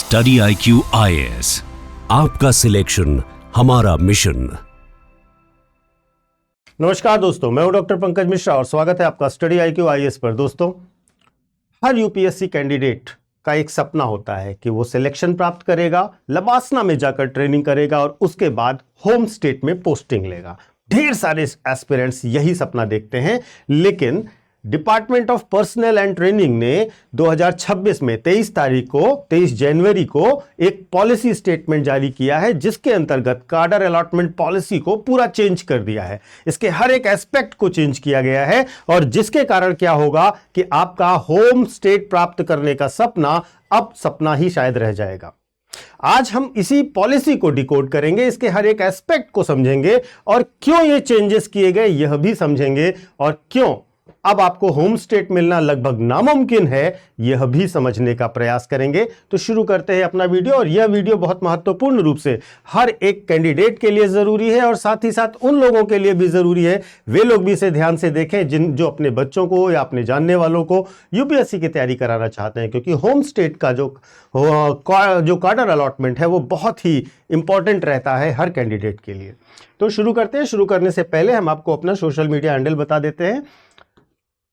Study IQ IAS, आपका selection हमारा mission. नमस्कार दोस्तों, मैं हूं डॉक्टर पंकज मिश्रा और स्वागत है आपका स्टडी IQ IAS पर। दोस्तों, हर यूपीएससी कैंडिडेट का एक सपना होता है कि वो सिलेक्शन प्राप्त करेगा, लबासना में जाकर ट्रेनिंग करेगा और उसके बाद होम स्टेट में पोस्टिंग लेगा। ढेर सारे एस्पिरेंट्स यही सपना देखते हैं, लेकिन department of personal and training ने 2026 में 23 जनवरी को एक पॉलिसी स्टेटमेंट जारी किया है, जिसके अंतर्गत कार्डर अलॉटमेंट पॉलिसी को पूरा चेंज कर दिया है। इसके हर एक एस्पेक्ट को चेंज किया गया है और जिसके कारण क्या होगा कि आपका होम स्टेट प्राप्त करने का सपना अब सपना ही शायद रह जाएगा। आज हम इसी पॉलिसी को डिकोड करेंगे, इसके हर एक एस्पेक्ट को समझेंगे और क्यों ये चेंजेस किए गए यह भी समझेंगे और क्यों अब आपको होम स्टेट मिलना लगभग नामुमकिन है यह भी समझने का प्रयास करेंगे। तो शुरू करते हैं अपना वीडियो, और यह वीडियो बहुत महत्वपूर्ण रूप से हर एक कैंडिडेट के लिए जरूरी है और साथ ही साथ उन लोगों के लिए भी जरूरी है, वे लोग भी इसे ध्यान से देखें जो अपने बच्चों को या अपने जानने वालों को यूपीएससी की तैयारी कराना चाहते हैं, क्योंकि होम स्टेट का जो कार्डर अलॉटमेंट है वो बहुत ही इंपॉर्टेंट रहता है हर कैंडिडेट के लिए। तो शुरू करते हैं। शुरू करने से पहले हम आपको अपना सोशल मीडिया हैंडल बता देते हैं।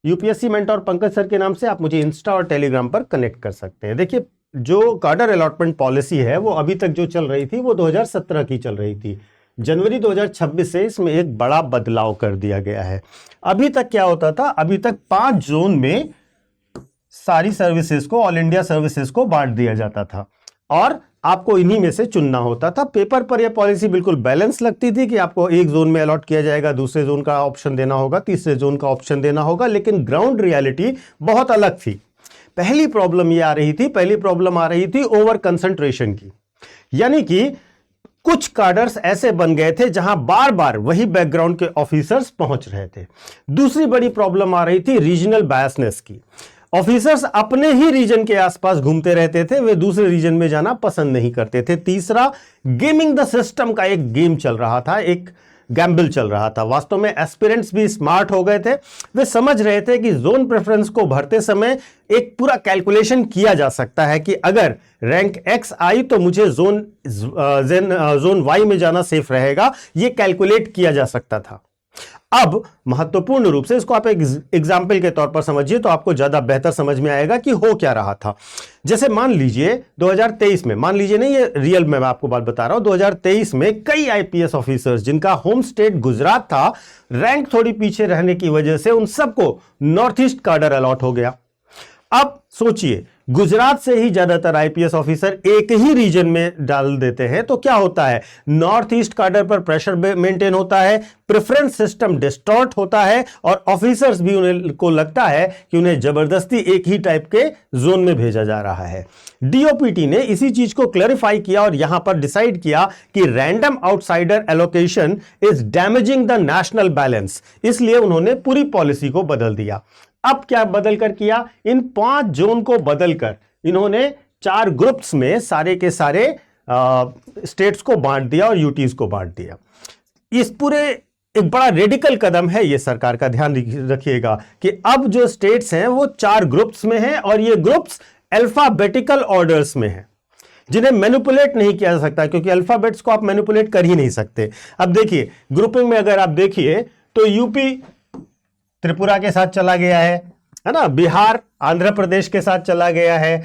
यूपीएससी मेंटोर पंकज सर के नाम से आप मुझे इंस्टा और टेलीग्राम पर कनेक्ट कर सकते हैं। देखिए, जो कार्डर अलॉटमेंट पॉलिसी है वो अभी तक जो चल रही थी वो 2017 की चल रही थी। जनवरी 2026 से इसमें एक बड़ा बदलाव कर दिया गया है। अभी तक क्या होता था, अभी तक 5 जोन में सारी सर्विसेज को, ऑल इंडिया सर्विसेज को बांट दिया जाता था और आपको इन्हीं में से चुनना होता था। पेपर पर यह पॉलिसी बिल्कुल बैलेंस लगती थी कि आपको एक जोन में अलॉट किया जाएगा, दूसरे जोन का ऑप्शन देना होगा, तीसरे जोन का ऑप्शन देना होगा, लेकिन ग्राउंड रियलिटी बहुत अलग थी। पहली प्रॉब्लम आ रही थी ओवर कंसंट्रेशन की, यानी कि कुछ कार्डर्स ऐसे बन गए थे जहां बार बार वही बैकग्राउंड के ऑफिसर्स पहुंच रहे थे। दूसरी बड़ी प्रॉब्लम आ रही थी रीजनल बायसनेस की। ऑफिसर्स अपने ही रीजन के आसपास घूमते रहते थे, वे दूसरे रीजन में जाना पसंद नहीं करते थे। तीसरा, गेमिंग द सिस्टम का एक गेम चल रहा था, एक गैम्बल चल रहा था। वास्तव में एस्पिरेंट्स भी स्मार्ट हो गए थे, वे समझ रहे थे कि जोन प्रेफरेंस को भरते समय एक पूरा कैलकुलेशन किया जा सकता है कि अगर रैंक X आई तो मुझे जोन Y में जाना सेफ रहेगा, यह कैलकुलेट किया जा सकता था। अब महत्वपूर्ण रूप से इसको आप एक एग्जाम्पल के तौर पर समझिए तो आपको ज्यादा बेहतर समझ में आएगा कि हो क्या रहा था। जैसे मान लीजिए 2023 में, मान लीजिए नहीं, ये रियल में मैं आपको बात बता रहा हूं, 2023 में कई आईपीएस ऑफिसर्स जिनका होम स्टेट गुजरात था, रैंक थोड़ी पीछे रहने की वजह से उन सबको नॉर्थ ईस्ट कार्डर अलॉट हो गया। अब सोचिए, गुजरात से ही ज्यादातर आईपीएस ऑफिसर एक ही रीजन में डाल देते हैं तो क्या होता है, नॉर्थ ईस्ट कार्डर पर प्रेशर मेंटेन होता है, प्रेफरेंस सिस्टम डिस्टॉर्ट होता है और ऑफिसर्स भी उन्हें को लगता है कि उन्हें जबरदस्ती एक ही टाइप के जोन में भेजा जा रहा है। डीओपीटी ने इसी चीज को क्लैरिफाई किया और यहां पर डिसाइड किया कि random outsider allocation is damaging the national balance, इसलिए उन्होंने पूरी पॉलिसी को बदल दिया। अब क्या बदलकर किया, इन 5 जोन को बदलकर इन्होंने 4 ग्रुप्स में सारे के सारे स्टेट्स को बांट दिया और यूटीज को बांट दिया। इस पूरे एक बड़ा रेडिकल कदम है ये सरकार का, ध्यान रखिएगा कि अब जो स्टेट्स हैं वो 4 ग्रुप्स में हैं और ये ग्रुप्स अल्फाबेटिकल ऑर्डर्स में हैं, जिन्हें मैनिपुलेट नहीं किया जा सकता, क्योंकि अल्फाबेट्स को आप मैनिपुलेट कर ही नहीं सकते। अब देखिए, ग्रुपिंग में अगर आप देखिए तो यूपी त्रिपुरा के साथ चला गया है ना, बिहार आंध्र प्रदेश के साथ चला गया है,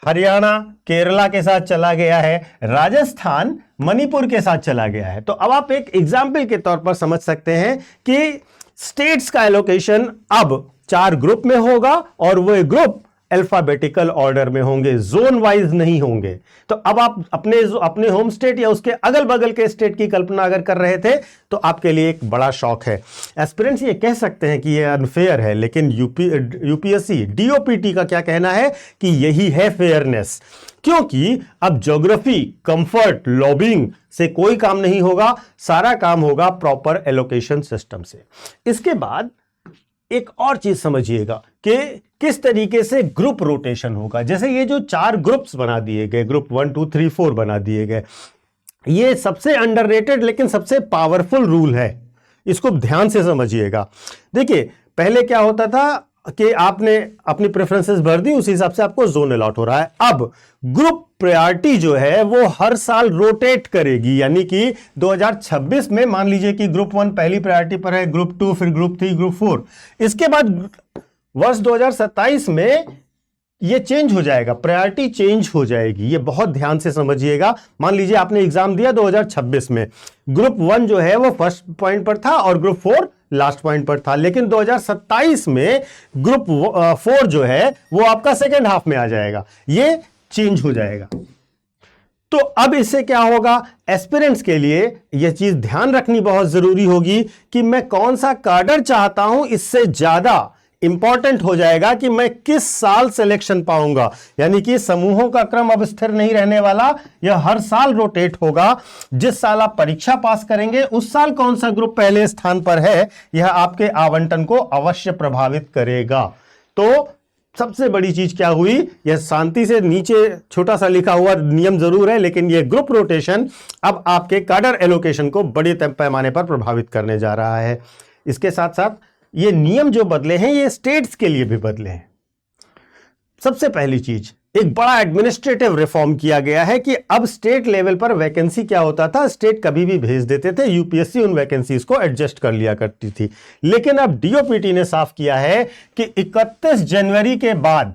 हरियाणा केरला के साथ चला गया है, राजस्थान मणिपुर के साथ चला गया है। तो अब आप एक एग्जाम्पल के तौर पर समझ सकते हैं कि स्टेट्स का एलोकेशन अब 4 ग्रुप में होगा और वो ग्रुप अल्फाबेटिकल ऑर्डर में होंगे, जोन वाइज नहीं होंगे। तो अब आप अपने होम स्टेट या उसके अगल बगल के स्टेट की कल्पना अगर कर रहे थे तो आपके लिए एक बड़ा शॉक है। एस्पिरेंट्स ये कह सकते हैं कि ये अनफेयर है, लेकिन यूपीएससी डीओपीटी का क्या कहना है कि यही है फेयरनेस, क्योंकि अब ज्योग्राफी, कंफर्ट, लॉबिंग से कोई काम नहीं होगा, सारा काम होगा प्रॉपर एलोकेशन सिस्टम से। इसके बाद एक और चीज समझिएगा कि किस तरीके से ग्रुप रोटेशन होगा। जैसे ये जो 4 ग्रुप्स बना दिए गए, ग्रुप 1 2 3 4 बना दिए गए, ये सबसे अंडररेटेड लेकिन सबसे पावरफुल रूल है, इसको ध्यान से समझिएगा। देखिए, पहले क्या होता था, कि आपने अपनी प्रेफरेंसेस भर दी, उसी हिसाब से आपको जोन अलॉट हो रहा है। अब ग्रुप प्रायोरिटी जो है वो हर साल रोटेट करेगी, यानी कि 2026 में मान लीजिए कि ग्रुप 1 पहली प्रायोरिटी पर है, ग्रुप 2, फिर ग्रुप 3, ग्रुप 4। इसके बाद वर्ष 2027 में ये चेंज हो जाएगा, प्रायोरिटी चेंज हो जाएगी। ये बहुत ध्यान से समझिएगा। मान लीजिए आपने एग्जाम दिया 2026 में, ग्रुप 1 जो है वो फर्स्ट पॉइंट पर था और ग्रुप 4 लास्ट पॉइंट पर था, लेकिन 2027 में ग्रुप 4 जो है वो आपका सेकेंड हाफ में आ जाएगा, ये चेंज हो जाएगा। तो अब इससे क्या होगा, एस्पिरेंट्स के लिए यह चीज ध्यान रखनी बहुत जरूरी होगी कि मैं कौन सा कार्डर चाहता हूं, इससे ज्यादा इंपॉर्टेंट हो जाएगा कि मैं किस साल सिलेक्शन पाऊंगा। यानी कि समूहों का क्रम अब स्थिर नहीं रहने वाला, यह हर साल रोटेट होगा। जिस साल आप परीक्षा पास करेंगे उस साल कौन सा ग्रुप पहले स्थान पर है, यह आपके आवंटन को अवश्य प्रभावित करेगा। तो सबसे बड़ी चीज क्या हुई, यह शांति से नीचे छोटा सा लिखा हुआ नियम जरूर है, लेकिन यह ग्रुप रोटेशन अब आपके कार्डर एलोकेशन को बड़े पैमाने पर प्रभावित करने जा रहा है। इसके साथ साथ ये नियम जो बदले हैं ये स्टेट्स के लिए भी बदले हैं। सबसे पहली चीज, एक बड़ा एडमिनिस्ट्रेटिव रिफॉर्म किया गया है कि अब स्टेट लेवल पर वैकेंसी क्या होता था, स्टेट कभी भी भेज देते थे, यूपीएससी उन वैकेंसीज को एडजस्ट कर लिया करती थी। लेकिन अब डीओपीटी ने साफ किया है कि 31 जनवरी के बाद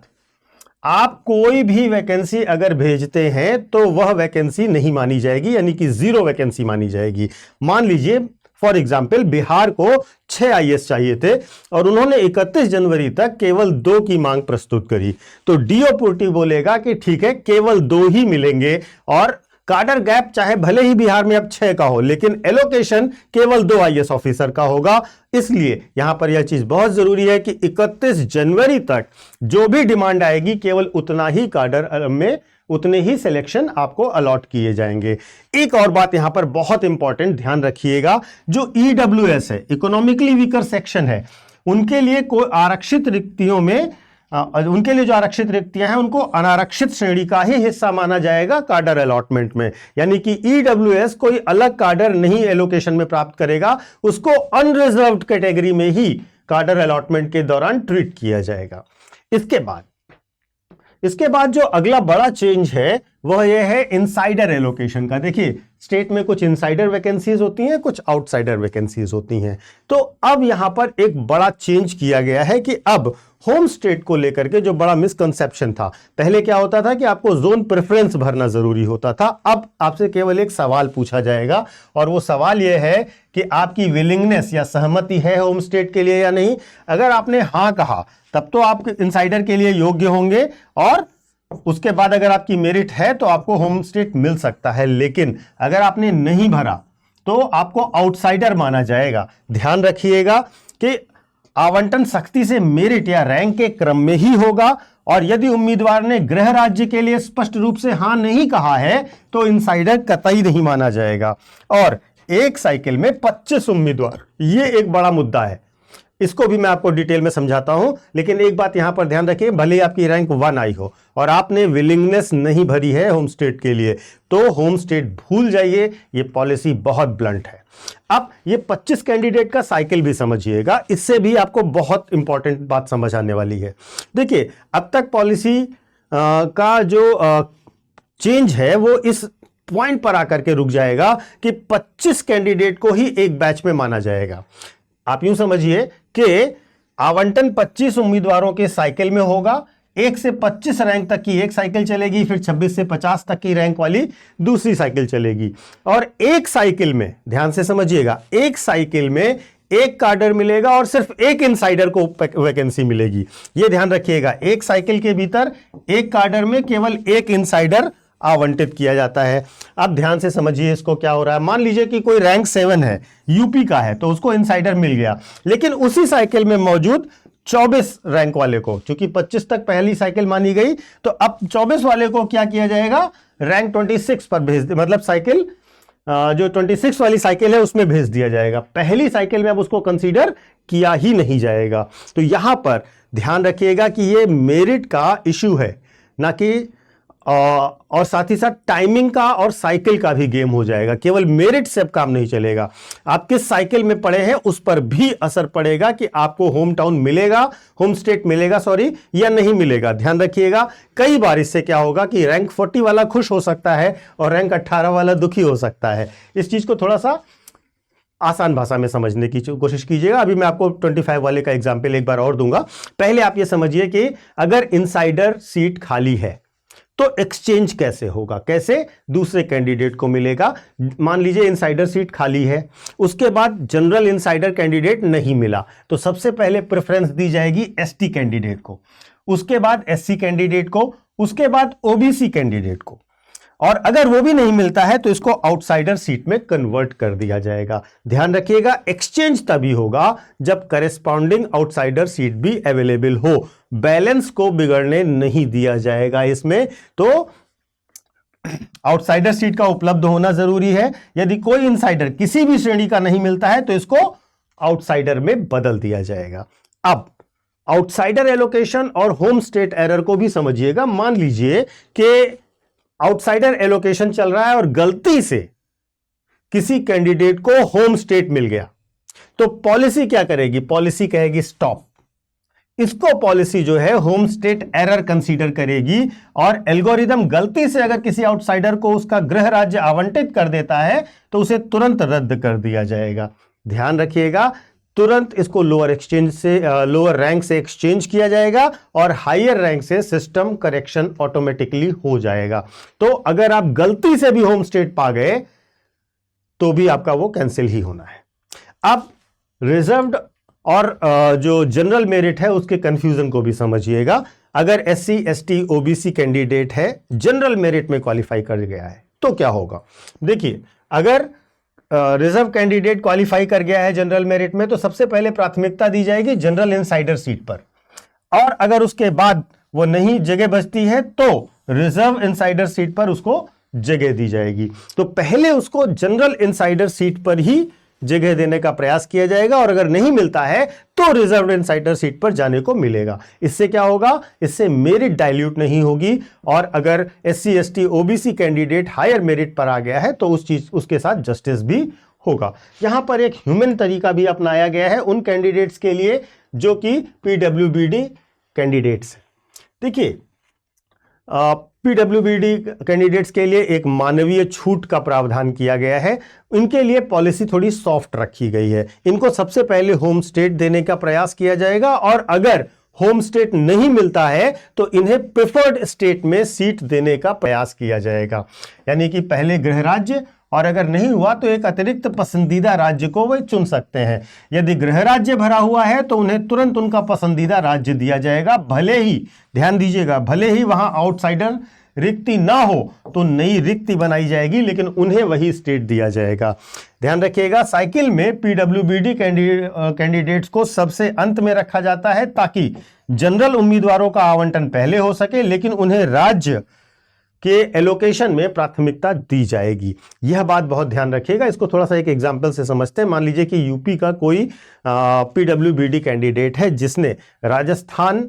आप कोई भी वैकेंसी अगर भेजते हैं तो वह वैकेंसी नहीं मानी जाएगी, यानी कि 0 वैकेंसी मानी जाएगी। मान लीजिए फॉर एग्जाम्पल बिहार को 6 आईएएस चाहिए थे और उन्होंने 31 जनवरी तक केवल 2 की मांग प्रस्तुत करी, तो डीओपीटी बोलेगा कि ठीक है केवल 2 ही मिलेंगे और कार्डर गैप चाहे भले ही बिहार में अब 6 का हो, लेकिन एलोकेशन केवल 2 आईएएस ऑफिसर का होगा। इसलिए यहां पर यह चीज बहुत जरूरी है कि 31 जनवरी तक जो भी डिमांड आएगी केवल उतना ही कार्डर में उतने ही सिलेक्शन आपको अलॉट किए जाएंगे। एक और बात यहां पर बहुत इंपॉर्टेंट ध्यान रखिएगा, जो ईडब्ल्यूएस है, इकोनॉमिकली वीकर सेक्शन है, उनके लिए कोई आरक्षित रिक्तियों में उनके लिए जो आरक्षित रिक्तियां हैं उनको अनारक्षित श्रेणी का ही हिस्सा माना जाएगा कार्डर अलॉटमेंट में। यानी कि ईडब्ल्यूएस कोई अलग कार्डर नहीं एलोकेशन में प्राप्त करेगा, उसको अनरिजर्व्ड कैटेगरी में ही कार्डर अलॉटमेंट के दौरान ट्रीट किया जाएगा। इसके बाद जो अगला बड़ा चेंज है वह यह है इनसाइडर एलोकेशन का। देखिए स्टेट में कुछ इनसाइडर वैकेंसीज होती हैं, कुछ आउटसाइडर वैकेंसीज होती हैं। तो अब यहां पर एक बड़ा चेंज किया गया है कि अब होम स्टेट को लेकर के जो बड़ा मिसकंसेप्शन था, पहले क्या होता था कि आपको जोन प्रेफरेंस भरना जरूरी होता था, अब आपसे केवल एक सवाल पूछा जाएगा और वो सवाल यह है कि आपकी विलिंगनेस या सहमति है होम स्टेट के लिए या नहीं। अगर आपने हां कहा तब तो आप इनसाइडर के लिए योग्य होंगे और उसके बाद अगर आपकी मेरिट है तो आपको होम स्टेट मिल सकता है, लेकिन अगर आपने नहीं भरा तो आपको आउटसाइडर माना जाएगा। ध्यान रखिएगा कि आवंटन सख्ती से मेरिट या रैंक के क्रम में ही होगा और यदि उम्मीदवार ने गृह राज्य के लिए स्पष्ट रूप से हां नहीं कहा है तो इनसाइडर कतई नहीं माना जाएगा। और एक साइकिल में 25 उम्मीदवार, ये एक बड़ा मुद्दा है, इसको भी मैं आपको डिटेल में समझाता हूं। लेकिन एक बात यहां पर ध्यान रखिए, भले ही आपकी रैंक 1 आई हो और आपने विलिंगनेस नहीं भरी है होम स्टेट के लिए तो होम स्टेट भूल जाइए, ये पॉलिसी बहुत ब्लंट है। अब ये 25 कैंडिडेट का साइकिल भी समझिएगा, इससे भी आपको बहुत इंपॉर्टेंट बात समझ आने वाली है। देखिए अब तक पॉलिसी का जो चेंज है वो इस पॉइंट पर आकर के रुक जाएगा कि 25 कैंडिडेट को ही एक बैच में माना जाएगा। आप यूं समझिए कि आवंटन 25 उम्मीदवारों के साइकिल में होगा, 1 से 25 रैंक तक की एक साइकिल चलेगी, फिर 26 से 50 तक की रैंक वाली दूसरी साइकिल चलेगी। और एक साइकिल में ध्यान से समझिएगा, एक साइकिल में एक कार्डर मिलेगा और सिर्फ एक इनसाइडर को वैकेंसी मिलेगी। यह ध्यान रखिएगा, एक साइकिल के भीतर एक कार्डर में केवल एक इनसाइडर आवंटित किया जाता है। अब ध्यान से समझिए इसको क्या हो रहा है। मान लीजिए कि कोई रैंक 7 है, यूपी का है, तो उसको इनसाइडर मिल गया, लेकिन उसी साइकिल में मौजूद 24 रैंक वाले को, क्योंकि 25 तक पहली साइकिल मानी गई, तो अब 24 वाले को क्या किया जाएगा, रैंक 26 पर भेज, मतलब साइकिल जो 26 वाली साइकिल है उसमें भेज दिया जाएगा। पहली साइकिल में अब उसको कंसीडर किया ही नहीं जाएगा। तो यहां पर ध्यान रखिएगा कि यह मेरिट का इशू है, ना कि और साथ ही साथ टाइमिंग का और साइकिल का भी गेम हो जाएगा। केवल मेरिट से अब काम नहीं चलेगा, आप किस साइकिल में पड़े हैं उस पर भी असर पड़ेगा कि आपको होम टाउन मिलेगा, होम स्टेट मिलेगा सॉरी, या नहीं मिलेगा। ध्यान रखिएगा, कई बार इससे क्या होगा कि रैंक 40 वाला खुश हो सकता है और रैंक 18 वाला दुखी हो सकता है। इस चीज को थोड़ा सा आसान भाषा में समझने की कोशिश कीजिएगा। अभी मैं आपको 25 वाले का एग्जाम्पल एक बार और दूंगा। पहले आप ये समझिए कि अगर इनसाइडर सीट खाली है तो एक्सचेंज कैसे होगा, कैसे दूसरे कैंडिडेट को मिलेगा। मान लीजिए इनसाइडर सीट खाली है, उसके बाद जनरल इनसाइडर कैंडिडेट नहीं मिला, तो सबसे पहले प्रेफरेंस दी जाएगी एसटी कैंडिडेट को, उसके बाद एससी कैंडिडेट को, उसके बाद ओबीसी कैंडिडेट को, और अगर वो भी नहीं मिलता है तो इसको आउटसाइडर सीट में कन्वर्ट कर दिया जाएगा। ध्यान रखिएगा, एक्सचेंज तभी होगा जब करेस्पॉन्डिंग आउटसाइडर सीट भी अवेलेबल हो, बैलेंस को बिगड़ने नहीं दिया जाएगा। इसमें तो आउटसाइडर सीट का उपलब्ध होना जरूरी है। यदि कोई इनसाइडर किसी भी श्रेणी का नहीं मिलता है तो इसको आउटसाइडर में बदल दिया जाएगा। अब आउटसाइडर एलोकेशन और होम स्टेट एरर को भी समझिएगा। मान लीजिए कि आउटसाइडर एलोकेशन चल रहा है और गलती से किसी कैंडिडेट को होम स्टेट मिल गया, तो पॉलिसी क्या करेगी, पॉलिसी कहेगी स्टॉप। इसको पॉलिसी जो है होम स्टेट एरर कंसीडर करेगी और एल्गोरिदम गलती से अगर किसी आउटसाइडर को उसका गृह राज्य आवंटित कर देता है तो उसे तुरंत रद्द कर दिया जाएगा। ध्यान रखिएगा, तुरंत इसको लोअर एक्सचेंज से लोअर रैंक से एक्सचेंज किया जाएगा और हायर रैंक से सिस्टम करेक्शन ऑटोमेटिकली हो जाएगा। तो अगर आप गलती से भी होम स्टेट पा गए तो भी आपका वो कैंसिल ही होना है। अब रिजर्व्ड और जो जनरल मेरिट है उसके कंफ्यूजन को भी समझिएगा। अगर एससी एसटी ओबीसी कैंडिडेट है, जनरल मेरिट में क्वालिफाई कर गया है तो क्या होगा। देखिए, अगर रिजर्व कैंडिडेट क्वालिफाई कर गया है जनरल मेरिट में तो सबसे पहले प्राथमिकता दी जाएगी जनरल इनसाइडर सीट पर, और अगर उसके बाद वो नहीं जगह बचती है तो रिजर्व इनसाइडर सीट पर उसको जगह दी जाएगी। तो पहले उसको जनरल इनसाइडर सीट पर ही जगह देने का प्रयास किया जाएगा और अगर नहीं मिलता है तो रिजर्व इनसाइडर सीट पर जाने को मिलेगा। इससे क्या होगा, इससे मेरिट डाइल्यूट नहीं होगी और अगर SC ST OBC candidate hire merit पर आ गया है तो उसके साथ जस्टिस भी होगा। यहां पर एक ह्यूमन तरीका भी अपनाया गया है उन कैंडिडेट्स के लिए जो कि पीडब्ल्यूबीडी कैंडिडेट्स। देखिए, पीडब्ल्यूबीडी कैंडिडेट्स के लिए एक मानवीय छूट का प्रावधान किया गया है। इनके लिए पॉलिसी थोड़ी सॉफ्ट रखी गई है। इनको सबसे पहले होम स्टेट देने का प्रयास किया जाएगा और अगर होम स्टेट नहीं मिलता है तो इन्हें प्रेफर्ड स्टेट में सीट देने का प्रयास किया जाएगा। यानी कि पहले गृह राज्य और अगर नहीं हुआ तो एक अतिरिक्त पसंदीदा राज्य को वे चुन सकते हैं। यदि गृह राज्य भरा हुआ है तो उन्हें तुरंत उनका पसंदीदा राज्य दिया जाएगा, भले ही, ध्यान दीजिएगा, भले ही वहां आउटसाइडर रिक्ति ना हो तो नई रिक्ति बनाई जाएगी लेकिन उन्हें वही स्टेट दिया जाएगा। ध्यान रखिएगा, साइकिल में पीडब्ल्यूबीडी कैंडिडेट्स को सबसे अंत में रखा जाता है ताकि जनरल उम्मीदवारों का आवंटन पहले हो सके लेकिन उन्हें राज्य के एलोकेशन में प्राथमिकता दी जाएगी। यह बात बहुत ध्यान रखिएगा। इसको थोड़ा सा एक एग्जांपल से समझते हैं। मान लीजिए कि यूपी का कोई पीडब्ल्यूबीडी कैंडिडेट है जिसने राजस्थान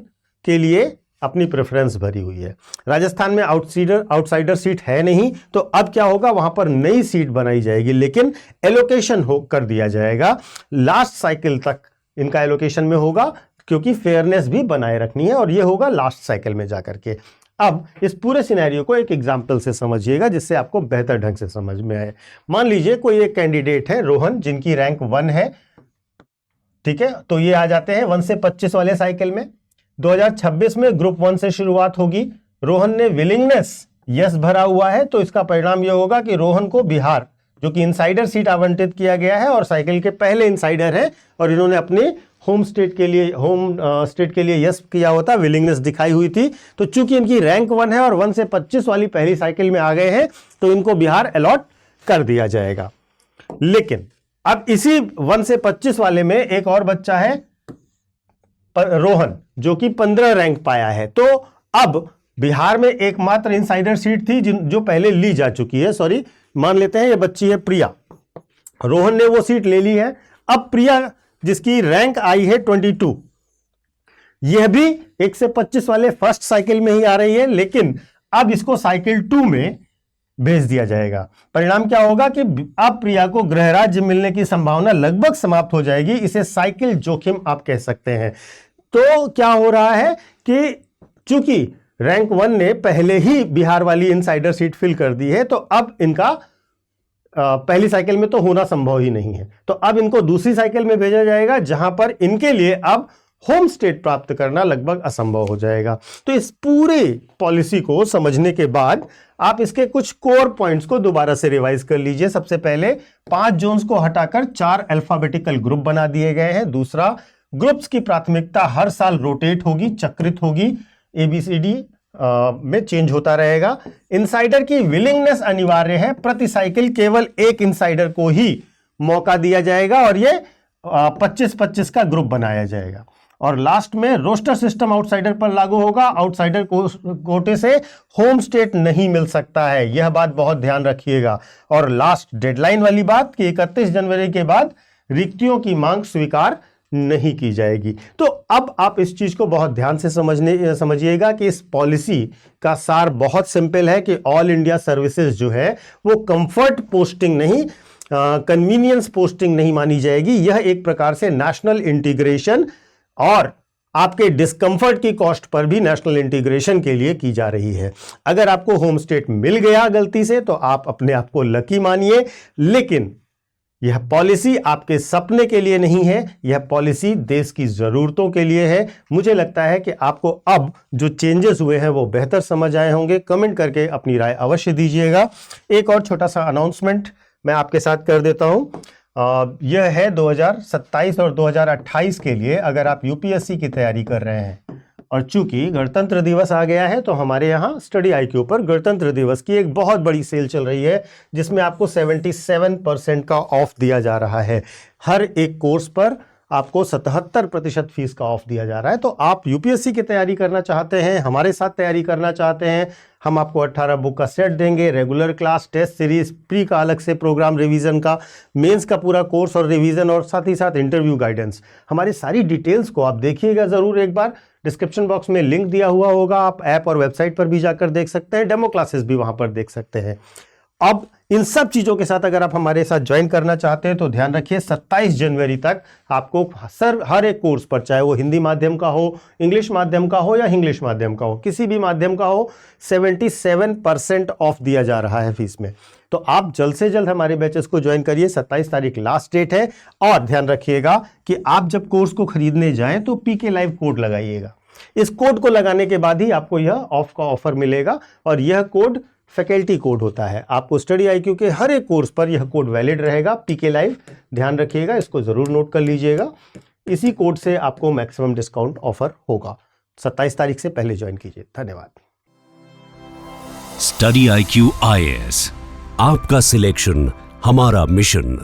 के लिए अपनी प्रेफरेंस भरी हुई है। राजस्थान में आउटसाइडर सीट है नहीं, तो अब क्या होगा, वहां पर नई सीट बनाई जाएगी लेकिन एलोकेशन कर दिया जाएगा। लास्ट साइकिल तक इनका एलोकेशन में होगा क्योंकि फेयरनेस भी बनाए रखनी है और यह होगा लास्ट साइकिल में जाकर के। अब इस पूरे सिनेरियो को एक एग्जाम्पल से समझिएगा जिससे आपको बेहतर ढंग से समझ में आए। मान लीजिए कोई एक कैंडिडेट है रोहन, जिनकी रैंक 1 है, ठीक है। तो ये आ जाते हैं 1 से 25 वाले साइकिल में। 2026 में ग्रुप 1 से शुरुआत होगी। रोहन ने विलिंगनेस यस भरा हुआ है तो इसका परिणाम यह होगा कि रोहन को बिहार, जो कि इनसाइडर सीट आवंटित किया गया है और साइकिल के पहले इनसाइडर है और इन्होंने अपने होम स्टेट के लिए यस किया होता, विलिंगनेस दिखाई हुई थी। तो चूंकि इनकी रैंक 1 है और 1 से 25 वाली पहली साइकिल में आ गए हैं तो इनको बिहार अलॉट कर दिया जाएगा। लेकिन अब इसी 1 से 25 वाले में एक और बच्चा है रोहन, जो कि 15 रैंक पाया है। तो अब बिहार में एकमात्र इनसाइडर सीट थी जो पहले ली जा चुकी है। सॉरी, मान लेते हैं ये बच्ची है प्रिया, रोहन ने वो सीट ले ली है। अब प्रिया जिसकी रैंक आई है 22, यह भी 1 से 25 वाले फर्स्ट साइकिल में ही आ रही है, लेकिन अब इसको साइकिल 2 में भेज दिया जाएगा। परिणाम क्या होगा कि अब प्रिया को गृह राज्य मिलने की संभावना लगभग समाप्त हो जाएगी। इसे साइकिल जोखिम आप कह सकते हैं। तो क्या हो रहा है कि चूंकि रैंक 1 ने पहले ही बिहार वाली इनसाइडर सीट फिल कर दी है, तो अब इनका पहली साइकिल में तो होना संभव ही नहीं है। तो अब इनको दूसरी साइकिल में भेजा जाएगा, जहां पर इनके लिए अब होम स्टेट प्राप्त करना लगभग असंभव हो जाएगा। तो इस पूरे पॉलिसी को समझने के बाद आप इसके कुछ कोर पॉइंट्स को दोबारा से रिवाइज कर लीजिए। सबसे पहले 5 जोन्स को हटाकर 4 अल्फाबेटिकल ग्रुप बना दिए गए हैं। दूसरा, ग्रुप्स की प्राथमिकता हर साल रोटेट होगी, चक्रित होगी, ABCD में चेंज होता रहेगा। इनसाइडर की विलिंगनेस अनिवार्य है। प्रति साइकिल केवल एक इनसाइडर को ही मौका दिया जाएगा और ये 25-25 का ग्रुप बनाया जाएगा। और लास्ट में रोस्टर सिस्टम आउटसाइडर पर लागू होगा। आउटसाइडर कोटे से होम स्टेट नहीं मिल सकता है, यह बात बहुत ध्यान रखिएगा। और लास्ट डेडलाइन वाली बात कि 31 जनवरी के बाद रिक्तियों की मांग स्वीकार नहीं की जाएगी। तो अब आप इस चीज को बहुत ध्यान से समझिएगा कि इस पॉलिसी का सार बहुत सिंपल है कि ऑल इंडिया सर्विसेज जो है वो कंफर्ट पोस्टिंग नहीं, कन्वीनियंस पोस्टिंग नहीं मानी जाएगी। यह एक प्रकार से नेशनल इंटीग्रेशन और आपके डिस्कंफर्ट की कॉस्ट पर भी नेशनल इंटीग्रेशन के लिए की जा रही है। अगर आपको होम स्टेट मिल गया गलती से तो आप अपने आप को लकी मानिए, लेकिन यह पॉलिसी आपके सपने के लिए नहीं है, यह पॉलिसी देश की जरूरतों के लिए है। मुझे लगता है कि आपको अब जो चेंजेस हुए हैं वो बेहतर समझ आए होंगे। कमेंट करके अपनी राय अवश्य दीजिएगा। एक और छोटा सा अनाउंसमेंट मैं आपके साथ कर देता हूं। यह है 2027 और 2028 के लिए। अगर आप यूपीएससी की तैयारी कर रहे हैं और चूंकि गणतंत्र दिवस आ गया है, तो हमारे यहाँ स्टडी IQ पर गणतंत्र दिवस की एक बहुत बड़ी सेल चल रही है, जिसमें आपको 77% का ऑफ दिया जा रहा है। हर एक कोर्स पर आपको 77% फीस का ऑफ दिया जा रहा है। तो आप यूपीएससी की तैयारी करना चाहते हैं, हमारे साथ तैयारी करना चाहते हैं, हम आपको 18 बुक का सेट देंगे, regular class, test series, pre का अलग से प्रोग्राम, रिवीजन का, मेंस का पूरा कोर्स और रिवीजन, और साथ ही साथ इंटरव्यू गाइडेंस। हमारी सारी डिटेल्स को आप देखिएगा जरूर एक बार। डिस्क्रिप्शन बॉक्स में लिंक दिया हुआ होगा, आप ऐप और वेबसाइट पर भी जाकर देख सकते हैं, डेमो क्लासेस भी वहां पर देख सकते हैं। अब इन सब चीजों के साथ अगर आप हमारे साथ ज्वाइन करना चाहते हैं तो ध्यान रखिए 27 जनवरी तक आपको हर एक कोर्स पर, चाहे वो हिंदी माध्यम का हो, इंग्लिश माध्यम का हो या इंग्लिश माध्यम का हो, किसी भी माध्यम का हो, 77% ऑफ दिया जा रहा है फीस में। तो आप जल्द से जल्द हमारे बैचेस को ज्वाइन करिए। 27 तारीख लास्ट डेट है। और ध्यान रखिएगा कि आप जब कोर्स को खरीदने जाएं तो PK लाइव कोड लगाइएगा। इस कोड को लगाने के बाद ही आपको यह ऑफ का ऑफर मिलेगा, और यह कोड फैकल्टी कोड होता है। आपको स्टडी IQ के हर एक कोर्स पर यह कोड वैलिड रहेगा, PK लाइव। ध्यान रखिएगा, इसको जरूर नोट कर लीजिएगा। इसी कोड से आपको मैक्सिमम डिस्काउंट ऑफर होगा। 27 तारीख से पहले ज्वाइन कीजिए। धन्यवाद। स्टडी IQ IAS, आपका सिलेक्शन हमारा मिशन।